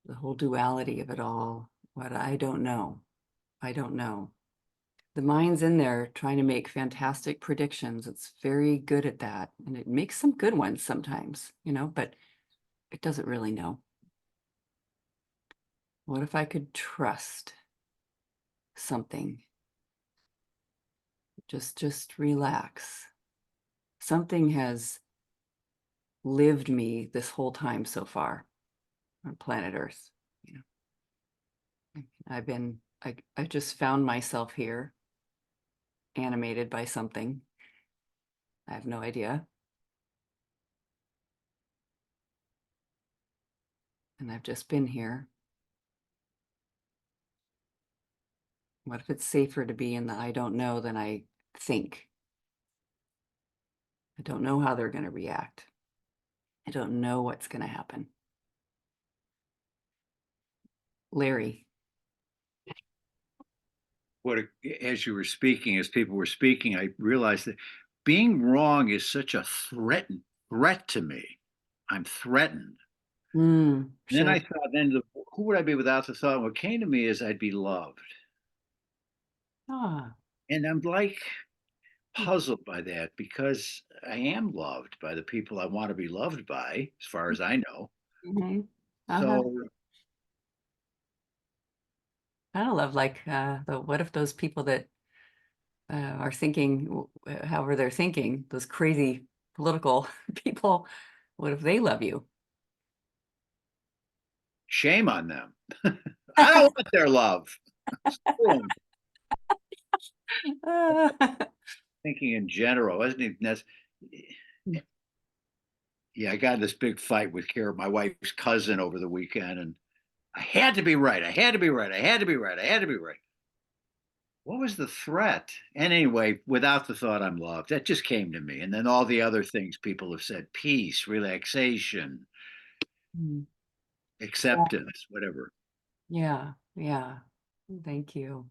the whole duality of it all. What I don't know. I don't know. The mind's in there trying to make fantastic predictions. It's very good at that. And it makes some good ones sometimes, you know, but it doesn't really know. What if I could trust something? Just relax. Something has lived me this whole time so far on planet Earth. You know, I just found myself here, animated by something. I have no idea. And I've just been here. What if it's safer to be in the I don't know than I think? I don't know how they're going to react. I don't know what's going to happen. Larry. As you were speaking, as people were speaking, I realized that being wrong is such a threat to me. I'm threatened. Then I Sure. thought, who would I be without the thought? What came to me is I'd be loved. Ah. And I'm like puzzled by that because I am loved by the people I want to be loved by, as far as I know. Mhm. So I don't love like what if those people that are thinking however they're thinking, those crazy political people, what if they love you? shame on them. I don't want their love. Screw 'em. Thinking in general, wasn't even yeah, I got in this big fight with Kara, my wife's cousin, over the weekend, and I had to be right. I had to be right. I had to be right. I had to be right. What was the threat? And anyway, without the thought I'm loved, that just came to me. And then all the other things people have said: peace, relaxation, Mm. acceptance, whatever. Yeah, yeah. Thank you.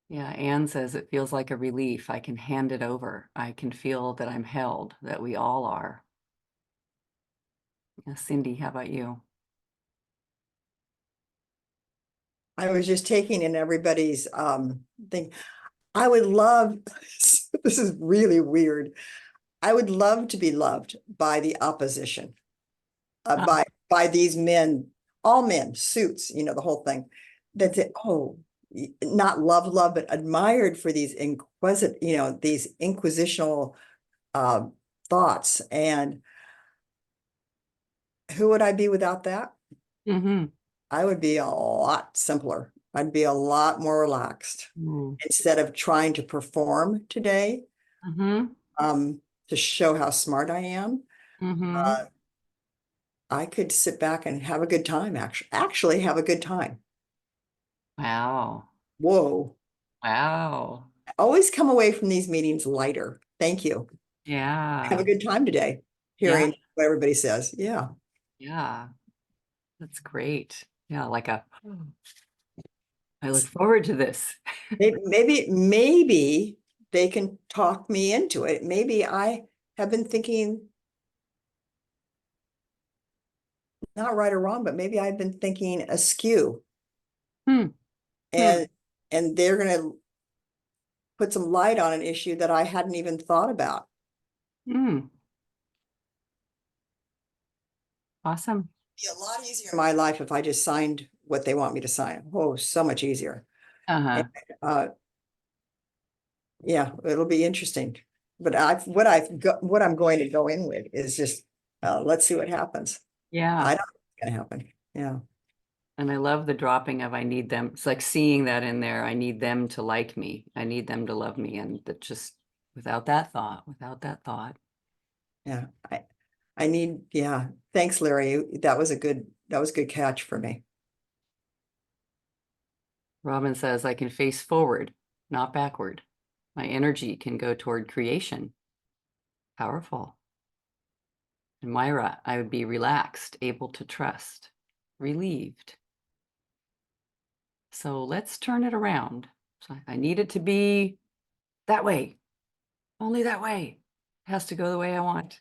Yeah, Anne says it feels like a relief. I can hand it over. I can feel that I'm held, that we all are. Yeah, Cindy, how about you? I was just taking in everybody's thing. I would love, this is really weird. I would love to be loved by the opposition, by these men, all men, suits, the whole thing. That say, oh, not love, but admired for these these inquisitional thoughts. And who would I be without that? Mm-hmm. I would be a lot simpler. I'd be a lot more relaxed instead of trying to perform today, Mm-hmm. to show how smart I am. Mm-hmm. I could sit back and have a good time, actually have a good time. Wow. Whoa. Wow. Always come away from these meetings lighter. Thank you. Have a Yeah. good time today, Yeah. hearing what everybody says. Yeah. Yeah. That's great. Yeah, like I look forward to this. Maybe they can talk me into it. Maybe I have been thinking, not right or wrong, but maybe I've been thinking askew. Hmm. And they're gonna put some light on an issue that I hadn't even thought about. Hmm. Awesome. Be a lot easier in my life if I just signed what they want me to sign. Oh, so much easier. Uh-huh. Uh, yeah, it'll be interesting. But what I'm going to go in with is just, let's see what happens. Yeah. I don't know what's gonna happen. Yeah. And I love the dropping of I need them. It's like seeing that in there. I need them to like me. I need them to love me. And that just without that thought. Yeah. I need, yeah. Thanks, Larry. That was a good catch for me. Robin says I can face forward, not backward. My energy can go toward creation. Powerful. And Myra, I would be relaxed, able to trust, relieved. So let's turn it around. So I need it to be that way, only that way. It has to go the way I want.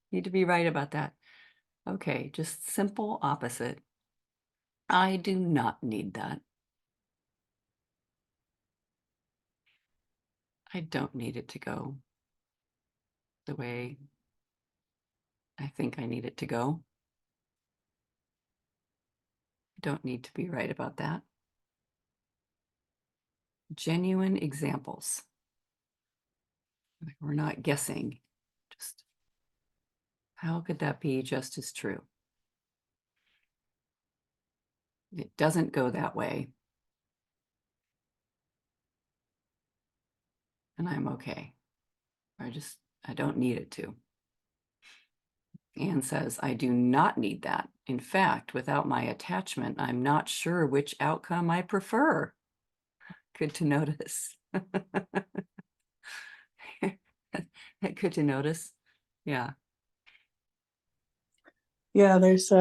Need to be right about that. Okay, just simple opposite. I do not need that. I don't need it to go the way I think I need it to go. I don't need to be right about that. Genuine examples. We're not guessing. Just how could that be just as true? It doesn't go that way. And I'm okay. I don't need it to. Anne says, I do not need that In fact, without my attachment, I'm not sure which outcome I prefer. Good to notice. Good to notice. Yeah. Yeah, there's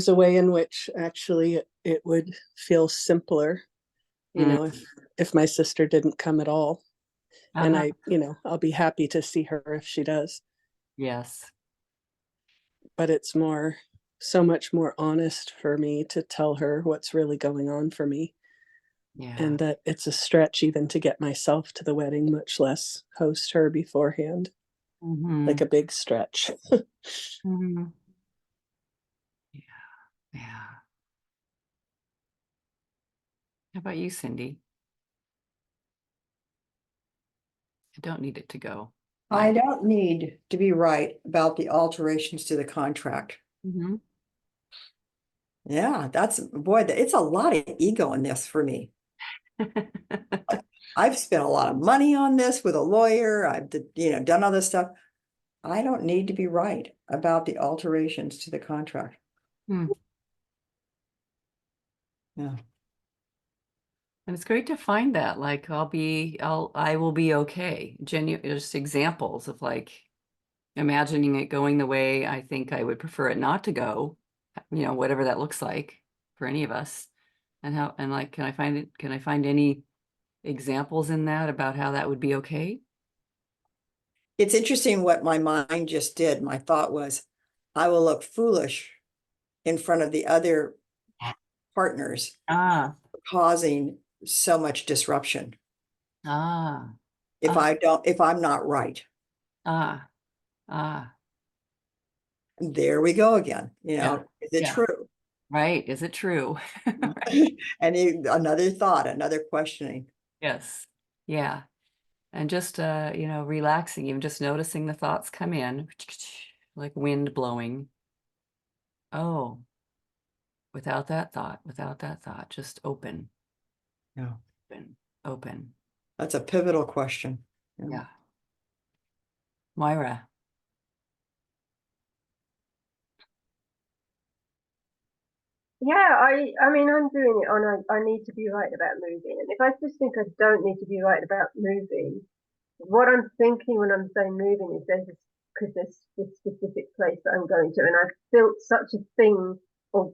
a way in which actually it would feel simpler, you know, if my sister didn't come at all. And I'll be happy to see her if she does. Yes. But it's so much more honest for me to tell her what's really going on for me. Yeah. And that it's a stretch even to get myself to the wedding, much less host her beforehand. Like a big stretch. Yeah. Yeah. How about you, Cindy? I don't need it to go. I don't need to be right about the alterations to the contract. Yeah, it's a lot of ego in this for me. I've spent a lot of money on this with a lawyer. I've done all this stuff. I don't need to be right about the alterations to the contract. Yeah. And it's great to find that, like, I will be okay. Just examples of like imagining it going the way I think I would prefer it not to go, whatever that looks like for any of us. And like, can I find any examples in that about how that would be okay? It's interesting what my mind just did. My thought was, I will look foolish in front of the other partners causing so much disruption if I'm not right. There we go again. Is it true? Right. Is it true? And another thought, another questioning. Yes. Yeah. And just relaxing, even just noticing the thoughts come in like wind blowing. Oh, without that thought, just open. Yeah. Open. That's a pivotal question. Yeah. Moira. Yeah, I mean, I'm doing it on I need to be right about moving. And if I just think I don't need to be right about moving, what I'm thinking when I'm saying moving is because there's this specific place that I'm going to, and I've built such a thing of,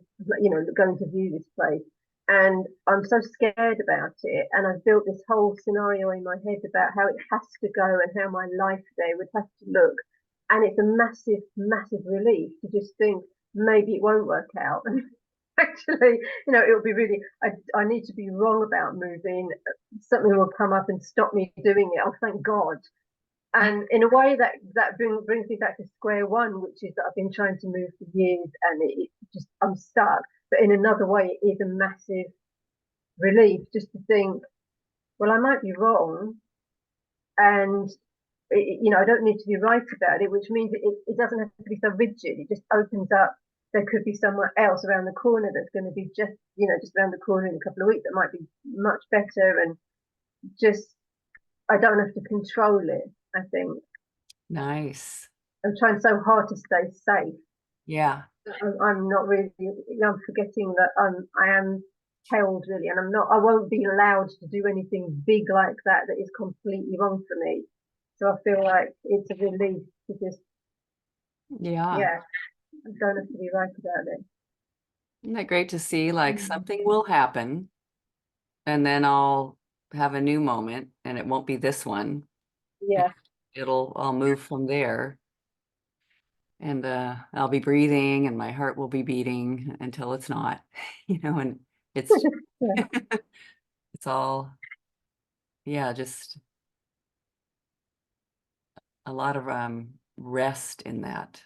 going to view this place. And I'm so scared about it. And I've built this whole scenario in my head about how it has to go and how my life there would have to look. And it's a massive, massive relief to just think maybe it won't work out. Actually, it'll be really, I need to be wrong about moving. Something will come up and stop me doing it. Oh, thank God. And in a way that brings me back to square one, which is that I've been trying to move for years and I'm stuck. But in another way, it is a massive relief just to think, well, I might be wrong. And, I don't need to be right about it, which means it doesn't have to be so rigid. It just opens up. There could be somewhere else around the corner that's going to be just around the corner in a couple of weeks that might be much better. And just, I don't have to control it, I think. Nice. I'm trying so hard to stay safe. Yeah. I'm not really, I'm forgetting that I am held really, and I won't be allowed to do anything big like that is completely wrong for me. So I feel like it's a relief to just, I don't have to be right about it. Isn't that great to see? Like something will happen and then I'll have a new moment and it won't be this one. Yeah. I'll move from there. And I'll be breathing and my heart will be beating until it's not, and it's it's all, just a lot of rest in that.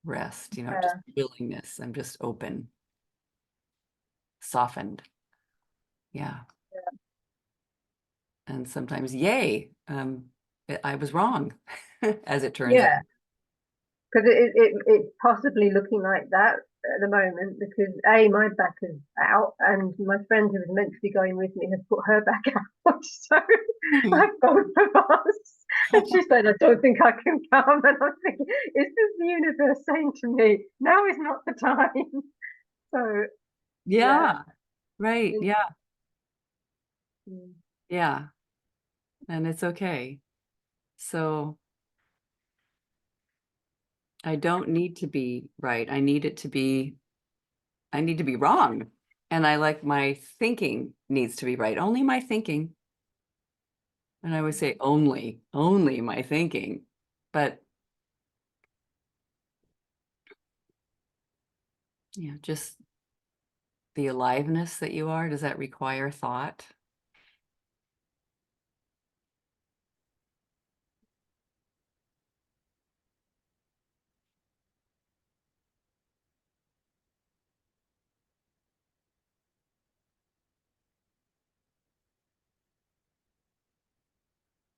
Rest, just willingness. I'm just open, softened. Yeah. And sometimes, yay, I was wrong, as it turns out. Because it's possibly looking like that at the moment because my back is out and my friend who was meant to be going with me has put her back out. So I've both of us. She said, I don't think I can come. And I'm thinking, is this the universe saying to me, now is not the time? So, Yeah, right. Mm. Yeah, mm, yeah. And it's okay. So I don't need to be right. I need to be wrong. And I like my thinking needs to be right. Only my thinking. And I would say only my thinking. But yeah, just the aliveness that you are, does that require thought?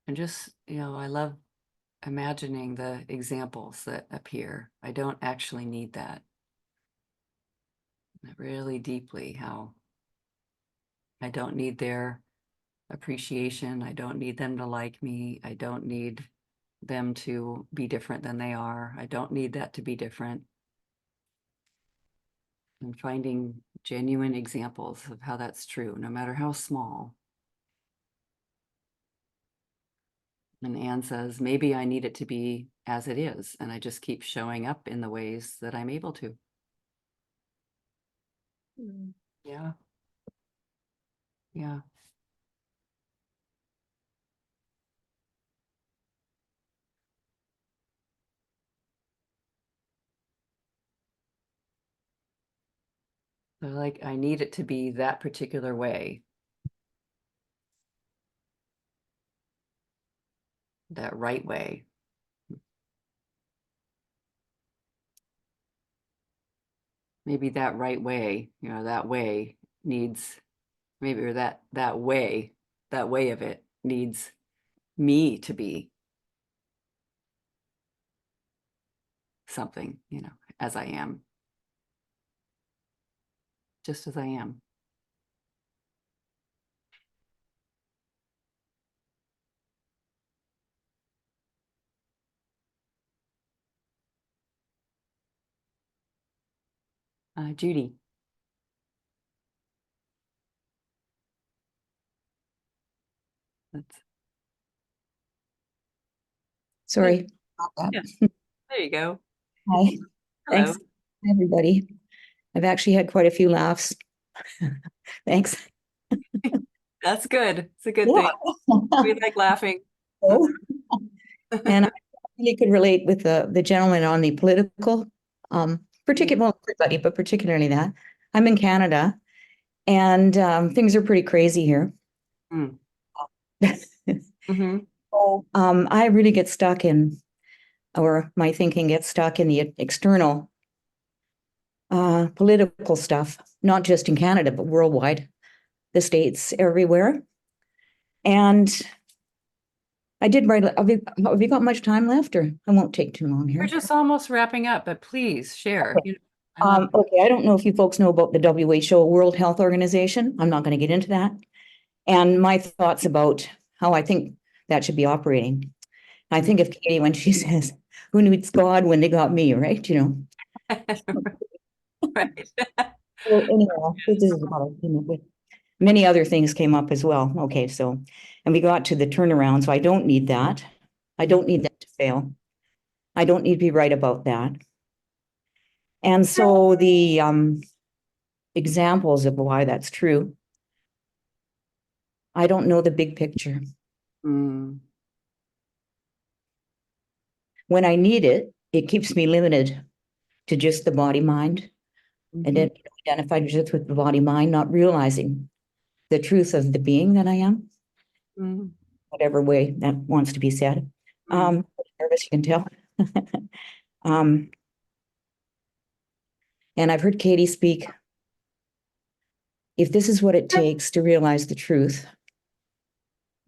And just, I love imagining the examples that appear. I don't actually need that. Really deeply how I don't need their appreciation. I don't need them to like me. I don't need them to be different than they are. I don't need that to be different. And finding genuine examples of how that's true, no matter how small. And Anne says, maybe I need it to be as it is, and I just keep showing up in the ways that I'm able to. mm. Yeah. Yeah. So like, I need it to be that particular way. That right way. Maybe that right way, that way needs, maybe, or that way of it needs me to be something, as I am, just as I am. Judy. That's, Sorry. yeah. There you go. Hi. Hello. Thanks, everybody. I've actually had quite a few laughs. Thanks. That's good. It's a good Yeah. thing. We like laughing. Oh. And I really could relate with the gentleman on the political, particularly, well, everybody, but particularly that. I'm in Canada, and things are pretty crazy here. Mm. Mhm. So I really get stuck in, or my thinking gets stuck in the external political stuff, not just in Canada, but worldwide, the States, everywhere. And I did write, have you got much time left, or I won't take too long here? We're just almost wrapping up, but please share. Okay, I don't know if you folks know about the WHO, World Health Organization. I'm not going to get into that. And my thoughts about how I think that should be operating. I think of Katie when she says, who needs God when they got me, right? Right. Well, anyhow, this is about, but many other things came up as well. Okay, so, and we got to the turnaround, so I don't need that. I don't need that to fail. I don't need to be right about that. And so the examples of why that's true, I don't know the big picture. Mm. When I need it, it keeps me limited to just the body mind. And then identified just with the body mind, not realizing the truth of the being that I am, Mm. whatever way that wants to be said. Nervous, you can tell. And I've heard Katie speak. If this is what it takes to realize the truth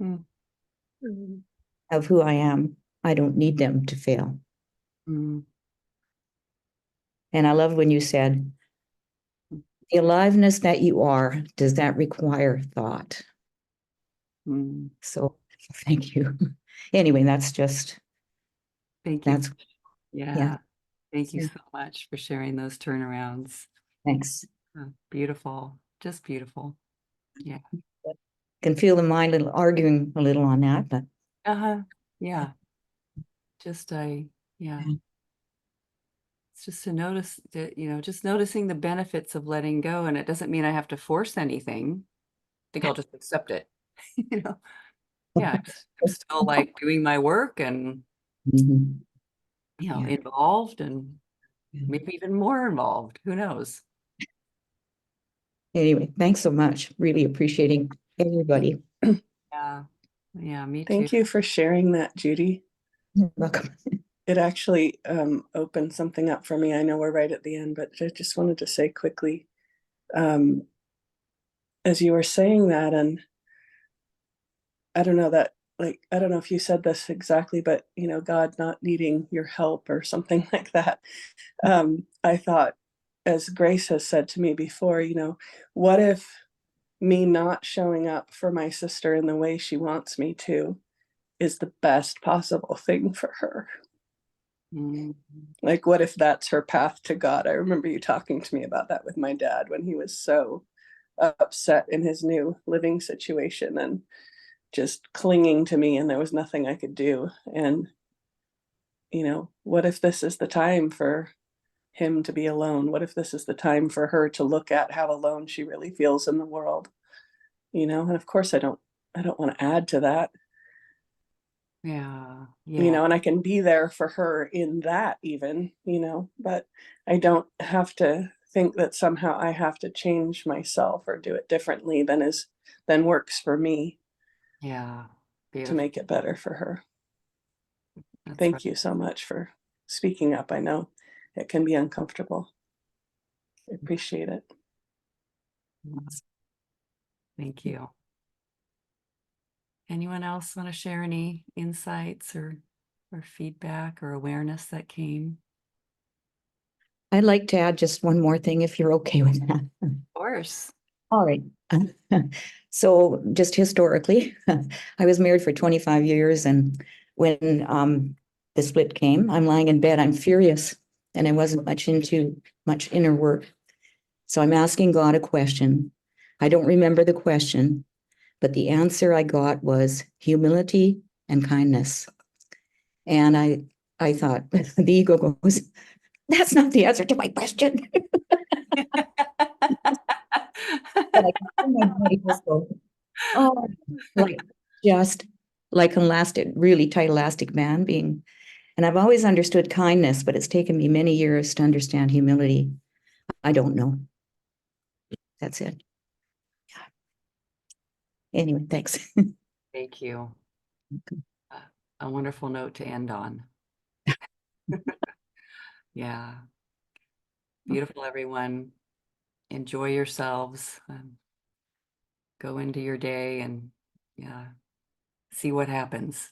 Mm. of who I am, I don't need them to fail. Mm. And I love when you said, the aliveness that you are, does that require thought? Mm. So thank you. anyway, that's just, Thank you. that's, Yeah. Thank you So- so much for sharing those turnarounds. thanks. Beautiful. Just beautiful. Yeah. Can feel the mind little arguing a little on that, but Uh-huh. Yeah. Just yeah. Yeah. It's just to notice that, just noticing the benefits of letting go. And it doesn't mean I have to force anything. I think I'll just accept it. you know. Yeah, I'm still like doing my work and Mhm. Yeah. involved and Yeah. maybe even more involved. Who knows? Anyway, thanks so much. Really appreciating everybody. Yeah. Yeah, me too. Thank you for sharing that, Judy. You're welcome. It actually opened something up for me. I know we're right at the end, but I just wanted to say quickly, as you were saying that, and I don't know that, like, I don't know if you said this exactly, but God not needing your help or something like that. I thought, as Grace has said to me before, what if me not showing up for my sister in the way she wants me to is the best possible thing for her? Mm. Like, what if that's her path to God? I remember you talking to me about that with my dad when he was so upset in his new living situation and just clinging to me, and there was nothing I could do. And, what if this is the time for him to be alone? What if this is the time for her to look at how alone she really feels in the world? And of course I don't want to add to that. Yeah. Yeah. And I can be there for her in that even, but I don't have to think that somehow I have to change myself or do it differently than works for me Yeah. to Beautiful. make it better for her. That's Thank right. you so much for speaking up. I know it can be uncomfortable. I appreciate it. Thank you. Anyone else want to share any insights or feedback or awareness that came? I'd like to add just one more thing, if you're okay with that. Of course. All right. So just historically, I was married for 25 years, and when the split came, I'm lying in bed, I'm furious, and I wasn't much inner work. So I'm asking God a question. I don't remember the question, but the answer I got was humility and kindness. And I thought, the ego goes, that's not the answer to my question. But I can feel my body just go, oh, just like an elastic, really tight elastic band being. And I've always understood kindness, but it's taken me many years to understand humility. I don't know. That's it. Yeah. Anyway, thanks. Thank you. A wonderful note to end on. Yeah. Beautiful, everyone. Enjoy yourselves. Go into your day and see what happens.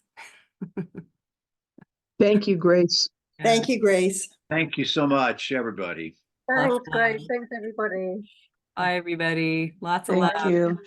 Thank you, Grace. Thank you, Grace. Thank you so much, everybody. Thanks, Lots of Grace. love. Thanks, everybody. Bye, everybody. Lots of Thank love. you.